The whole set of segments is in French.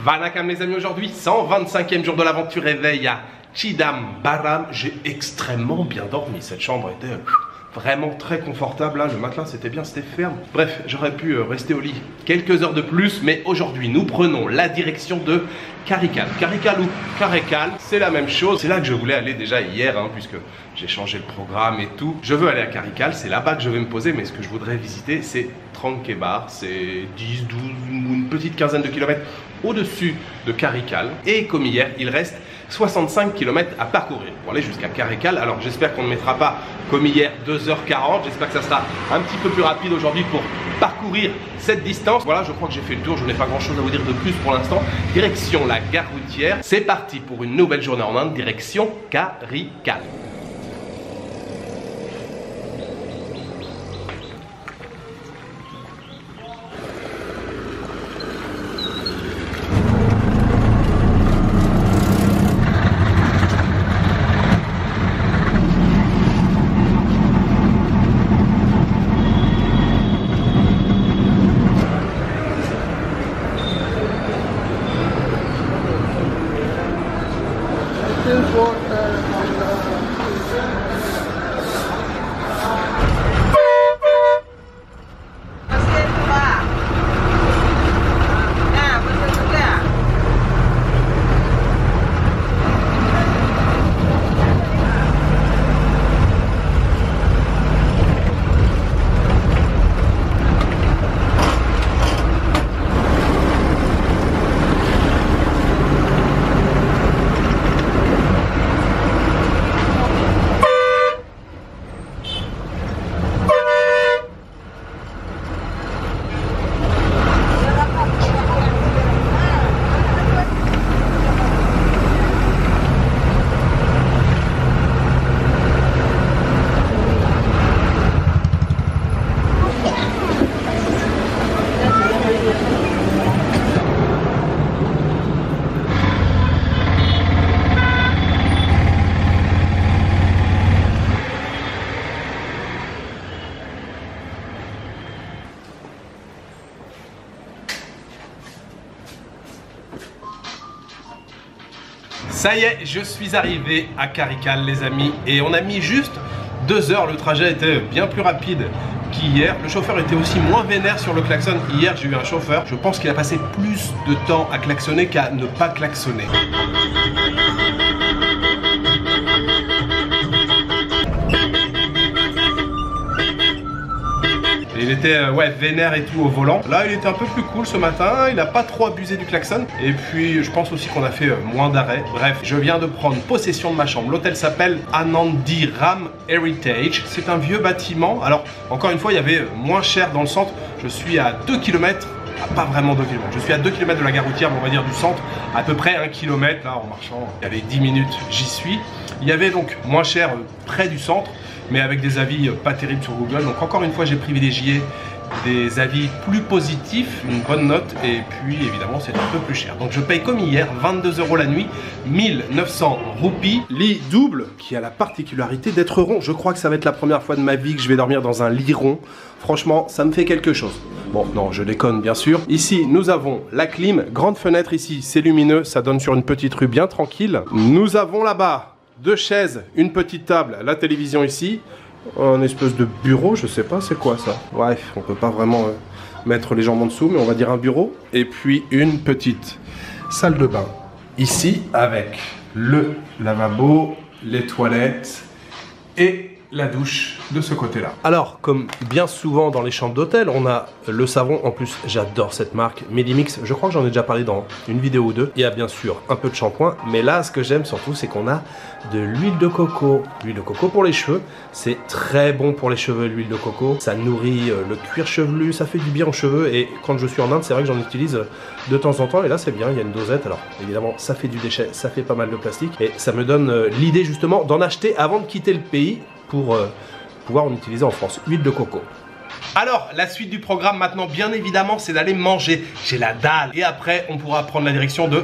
Vanakam les amis, aujourd'hui 125e jour de l'aventure éveil à Chidambaram. J'ai extrêmement bien dormi, cette chambre était vraiment très confortable, le matelas c'était bien, c'était ferme. Bref, j'aurais pu rester au lit quelques heures de plus, mais aujourd'hui nous prenons la direction de Karikal. Karikal ou Karekal, c'est la même chose. C'est là que je voulais aller déjà hier, puisque j'ai changé le programme et tout. Je veux aller à Karikal, c'est là-bas que je vais me poser, mais ce que je voudrais visiter, c'est Tranquebar. C'est 10, 12 ou une petite quinzaine de kilomètres au-dessus de Karikal. Et comme hier, il reste 65 km à parcourir pour aller jusqu'à Karikal. Alors j'espère qu'on ne mettra pas comme hier 2h40, j'espère que ça sera un petit peu plus rapide aujourd'hui pour parcourir cette distance. Voilà, je crois que j'ai fait le tour, je n'ai pas grand chose à vous dire de plus pour l'instant. Direction la gare routière, c'est parti pour une nouvelle journée en Inde, direction Karikal. Ça y est, je suis arrivé à Karikal les amis, et on a mis juste 2 heures, le trajet était bien plus rapide qu'hier. Le chauffeur était aussi moins vénère sur le klaxon. Hier j'ai eu un chauffeur, je pense qu'il a passé plus de temps à klaxonner qu'à ne pas klaxonner. Il était vénère et tout au volant. Là il était un peu plus cool ce matin, il n'a pas trop abusé du klaxon. Et puis je pense aussi qu'on a fait moins d'arrêts. Bref, je viens de prendre possession de ma chambre. L'hôtel s'appelle Anandiram Heritage. C'est un vieux bâtiment. Alors encore une fois il y avait moins cher dans le centre. Je suis à 2 km. Pas vraiment 2 km, je suis à 2 km de la gare routière, on va dire du centre, à peu près 1 km là en marchant. Il y avait 10 minutes, j'y suis. Il y avait donc moins cher près du centre, mais avec des avis pas terribles sur Google. Donc encore une fois j'ai privilégié des avis plus positifs, une bonne note, et puis évidemment c'est un peu plus cher. Donc je paye comme hier, 22 € la nuit, 1900 roupies. Lit double qui a la particularité d'être rond. Je crois que ça va être la première fois de ma vie que je vais dormir dans un lit rond. Franchement ça me fait quelque chose. Bon non, je déconne bien sûr. Ici nous avons la clim, grande fenêtre ici, c'est lumineux, ça donne sur une petite rue bien tranquille. Nous avons là-bas 2 chaises, une petite table, la télévision ici, un espèce de bureau, je sais pas c'est quoi ça. Bref, on peut pas vraiment mettre les jambes en dessous, mais on va dire un bureau. Et puis une petite salle de bain ici avec le lavabo, les toilettes et la douche de ce côté-là. Alors, comme bien souvent dans les chambres d'hôtel, on a le savon. En plus, j'adore cette marque, Medimix. Je crois que j'en ai déjà parlé dans une vidéo ou deux. Il y a bien sûr un peu de shampoing, mais là, ce que j'aime surtout, c'est qu'on a de l'huile de coco. L'huile de coco pour les cheveux, c'est très bon pour les cheveux, l'huile de coco. Ça nourrit le cuir chevelu, ça fait du bien aux cheveux. Et quand je suis en Inde, c'est vrai que j'en utilise de temps en temps. Et là, c'est bien, il y a une dosette. Alors, évidemment, ça fait du déchet, ça fait pas mal de plastique. Et ça me donne l'idée justement d'en acheter avant de quitter le pays pour pouvoir en utiliser en France. Huile de coco. Alors, la suite du programme maintenant, bien évidemment, c'est d'aller manger. J'ai la dalle. Et après, on pourra prendre la direction de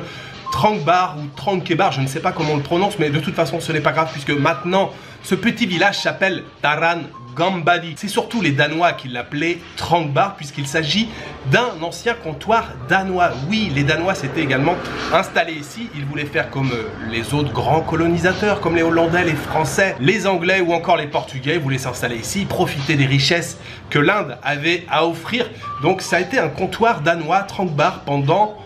Tranquebar ou Tranquebar, je ne sais pas comment on le prononce, mais de toute façon, ce n'est pas grave puisque maintenant, Ce petit village s'appelle Taran Gambadi. C'est surtout les Danois qui l'appelaient Tranquebar puisqu'il s'agit d'un ancien comptoir danois. Oui, les Danois s'étaient également installés ici. Ils voulaient faire comme les autres grands colonisateurs, comme les Hollandais, les Français, les Anglais ou encore les Portugais. Ils voulaient s'installer ici, profiter des richesses que l'Inde avait à offrir. Donc ça a été un comptoir danois, Tranquebar, pendant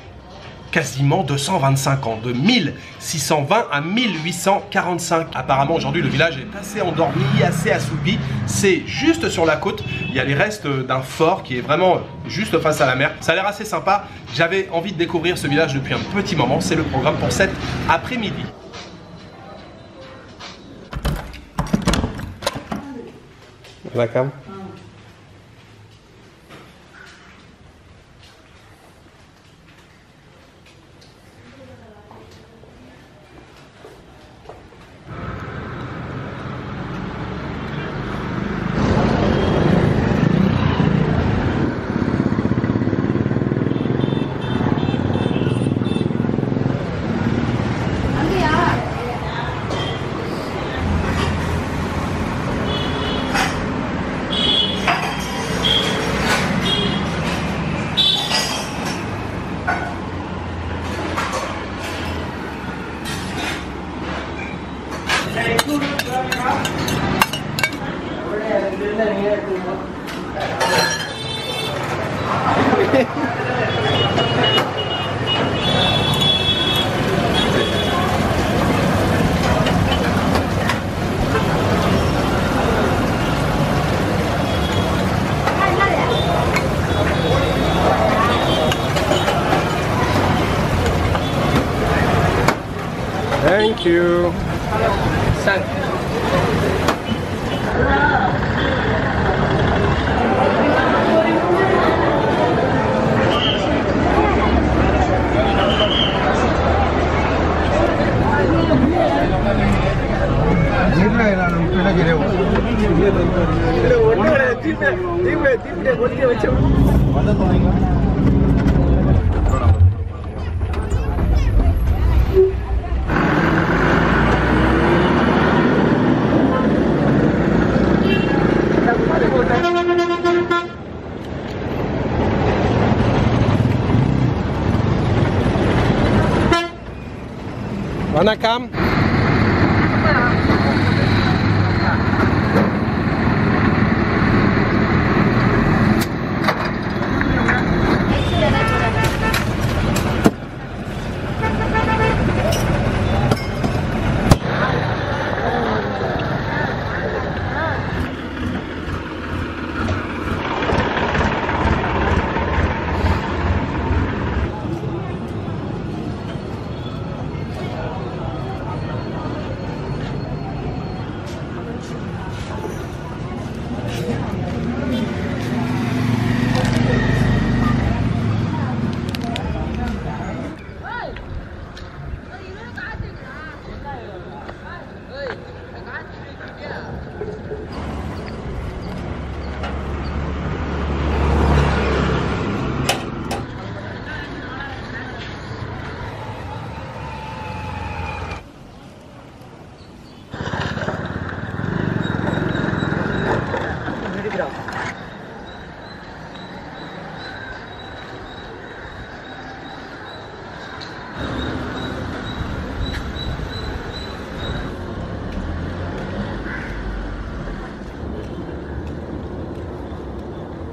quasiment 225 ans, de 1620 à 1845. Apparemment aujourd'hui le village est assez endormi, assez assoupi. C'est juste sur la côte, il y a les restes d'un fort qui est vraiment juste face à la mer. Ça a l'air assez sympa, j'avais envie de découvrir ce village depuis un petit moment. C'est le programme pour cet après-midi. D'accord. Thank you. Vanakkam.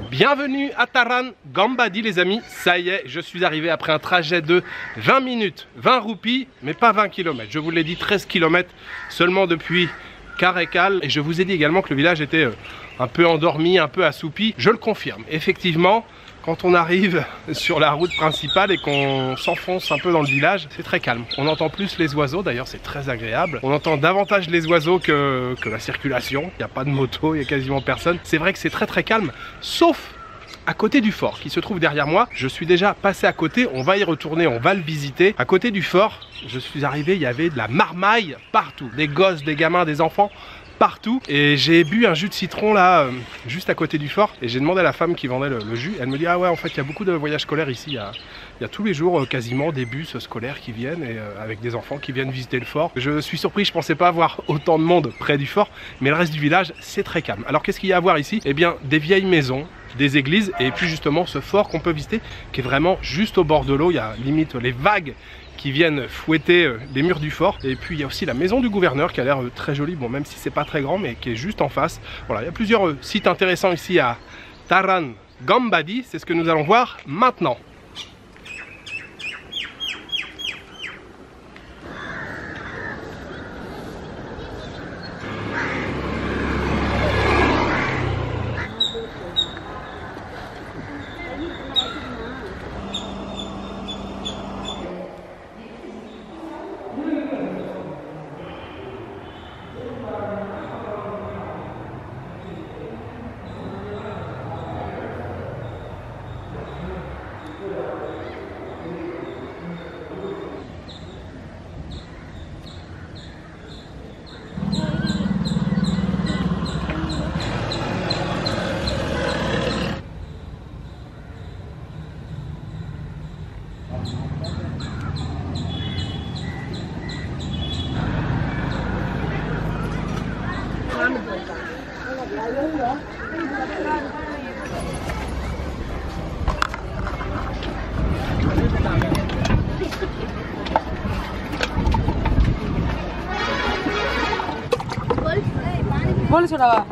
Bienvenue à Taran Gambadi les amis, ça y est, je suis arrivé après un trajet de 20 minutes, 20 roupies, mais pas 20 km. Je vous l'ai dit, 13 km seulement depuis Karaikal. Et je vous ai dit également que le village était un peu endormi, un peu assoupi. Je le confirme, effectivement, quand on arrive sur la route principale et qu'on s'enfonce un peu dans le village, c'est très calme. On entend plus les oiseaux, d'ailleurs c'est très agréable. On entend davantage les oiseaux que la circulation. Il n'y a pas de moto, il n'y a quasiment personne. C'est vrai que c'est très calme, sauf à côté du fort qui se trouve derrière moi. Je suis déjà passé à côté, on va y retourner, on va le visiter. À côté du fort, je suis arrivé, il y avait de la marmaille partout. Des gosses, des gamins, des enfants partout. Et j'ai bu un jus de citron là, juste à côté du fort. Et j'ai demandé à la femme qui vendait le jus. Elle me dit, ah ouais, en fait, il y a beaucoup de voyages scolaires ici. Il y a tous les jours quasiment des bus scolaires qui viennent et avec des enfants qui viennent visiter le fort. Je suis surpris, je pensais pas avoir autant de monde près du fort, mais le reste du village, c'est très calme. Alors qu'est-ce qu'il y a à voir ici? Eh bien, des vieilles maisons, des églises et puis justement ce fort qu'on peut visiter qui est vraiment juste au bord de l'eau. Il y a limite les vagues qui viennent fouetter les murs du fort. Et puis il y a aussi la maison du gouverneur qui a l'air très jolie, bon même si c'est pas très grand mais qui est juste en face. Voilà, il y a plusieurs sites intéressants ici à Taran Gambadi, c'est ce que nous allons voir maintenant. बोल छोड़ा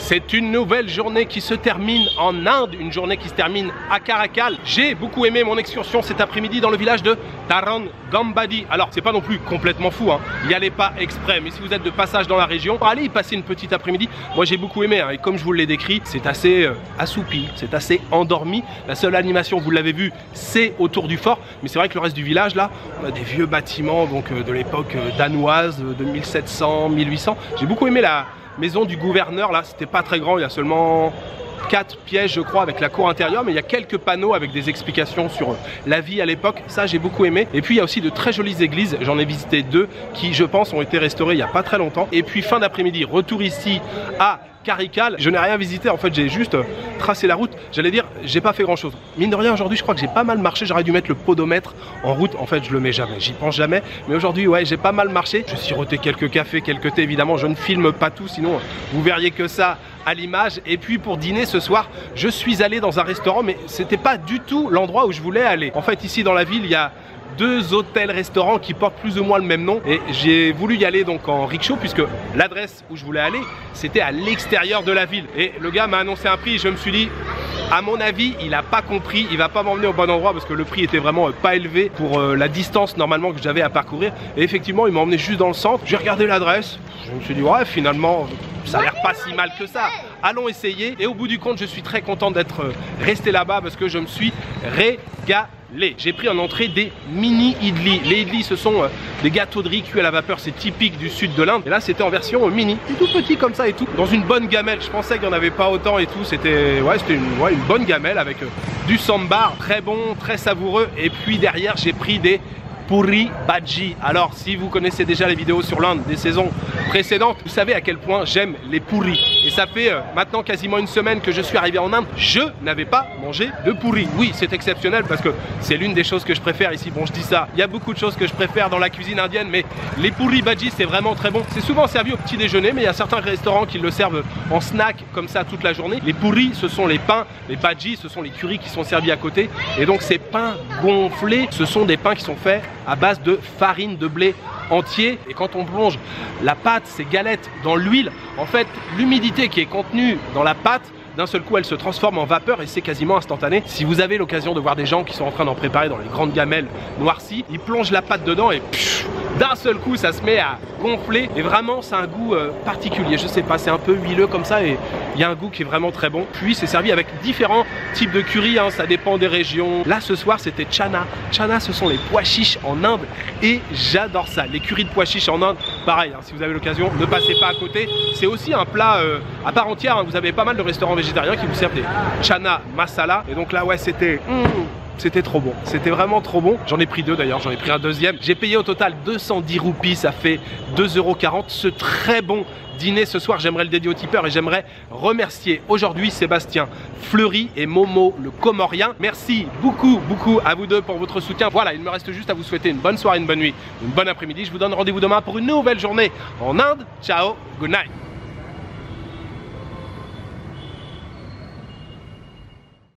C'est une nouvelle journée qui se termine en Inde, une journée qui se termine à Caracal. J'ai beaucoup aimé mon excursion cet après-midi dans le village de Tarangambadi. Alors, c'est pas non plus complètement fou, hein. Y allez pas exprès, mais si vous êtes de passage dans la région, allez y passer une petite après-midi. Moi, j'ai beaucoup aimé, hein, et comme je vous l'ai décrit, c'est assez assoupi, c'est assez endormi. La seule animation, vous l'avez vu, c'est autour du fort, mais c'est vrai que le reste du village, là, on a des vieux bâtiments donc de l'époque danoise, de 1700, 1800. J'ai beaucoup aimé la maison du gouverneur, là, c'était pas très grand, il y a seulement 4 pièges je crois avec la cour intérieure, mais il y a quelques panneaux avec des explications sur la vie à l'époque, ça j'ai beaucoup aimé. Et puis il y a aussi de très jolies églises, j'en ai visité 2 qui je pense ont été restaurées il n'y a pas très longtemps. Et puis fin d'après-midi, retour ici à Caracal. Je n'ai rien visité, en fait j'ai juste tracé la route. J'allais dire, j'ai pas fait grand chose. Mine de rien, aujourd'hui je crois que j'ai pas mal marché. J'aurais dû mettre le podomètre en route. En fait je le mets jamais, j'y pense jamais. Mais aujourd'hui ouais, j'ai pas mal marché. Je sirotais quelques cafés, quelques thés, évidemment je ne filme pas tout, sinon vous verriez que ça à l'image. Et puis pour dîner ce soir, je suis allé dans un restaurant, mais c'était pas du tout l'endroit où je voulais aller. En fait ici dans la ville, il y a 2 hôtels-restaurants qui portent plus ou moins le même nom, et j'ai voulu y aller donc en rickshaw puisque l'adresse où je voulais aller c'était à l'extérieur de la ville. Et le gars m'a annoncé un prix et je me suis dit, à mon avis il a pas compris, il va pas m'emmener au bon endroit parce que le prix était vraiment pas élevé pour la distance normalement que j'avais à parcourir. Et effectivement il m'a emmené juste dans le centre. J'ai regardé l'adresse, je me suis dit ouais finalement ça a l'air pas si mal que ça, allons essayer. Et au bout du compte je suis très content d'être resté là-bas parce que je me suis régalé. J'ai pris en entrée des mini idlis. Les idlis ce sont des gâteaux de riz cuits à la vapeur, c'est typique du sud de l'Inde. Et là c'était en version mini, c'est tout petit comme ça et tout, dans une bonne gamelle. Je pensais qu'il n'y en avait pas autant et tout, c'était une bonne gamelle avec du sambar, très bon, très savoureux. Et puis derrière j'ai pris des puri bhaji. Alors si vous connaissez déjà les vidéos sur l'Inde des saisons précédentes, vous savez à quel point j'aime les puris. Et ça fait maintenant quasiment une semaine que je suis arrivé en Inde, je n'avais pas mangé de puri. Oui, c'est exceptionnel parce que c'est l'une des choses que je préfère ici. Bon, je dis ça, il y a beaucoup de choses que je préfère dans la cuisine indienne, mais les puri bhaji c'est vraiment très bon. C'est souvent servi au petit déjeuner, mais il y a certains restaurants qui le servent en snack comme ça toute la journée. Les puris ce sont les pains, les bhaji ce sont les currys qui sont servis à côté. Et donc ces pains gonflés, ce sont des pains qui sont faits à base de farine de blé entier. Et quand on plonge la pâte, ces galettes, dans l'huile, en fait l'humidité qui est contenue dans la pâte, d'un seul coup elle se transforme en vapeur et c'est quasiment instantané. Si vous avez l'occasion de voir des gens qui sont en train d'en préparer dans les grandes gamelles noircies, ils plongent la pâte dedans et d'un seul coup ça se met à gonfler. Et vraiment c'est un goût particulier, je sais pas, c'est un peu huileux comme ça et il y a un goût qui est vraiment très bon. Puis c'est servi avec différents types de curry, hein, ça dépend des régions. Là ce soir c'était chana. Chana ce sont les pois chiches en Inde et j'adore ça. Les currys de pois chiches en Inde, pareil, hein, si vous avez l'occasion, ne passez pas à côté. C'est aussi un plat à part entière, hein. Vous avez pas mal de restaurants végétariens qui vous servent des chana masala. Et donc là ouais c'était trop bon, c'était vraiment trop bon. J'en ai pris 2 d'ailleurs, j'en ai pris un deuxième. J'ai payé au total 210 roupies, ça fait 2,40 €. Ce très bon dîner ce soir, j'aimerais le dédier au tipeur et j'aimerais remercier aujourd'hui Sébastien Fleury et Momo le Comorien. Merci beaucoup à vous deux pour votre soutien. Voilà, il me reste juste à vous souhaiter une bonne soirée, une bonne nuit, une bonne après-midi. Je vous donne rendez-vous demain pour une nouvelle journée en Inde. Ciao, good night.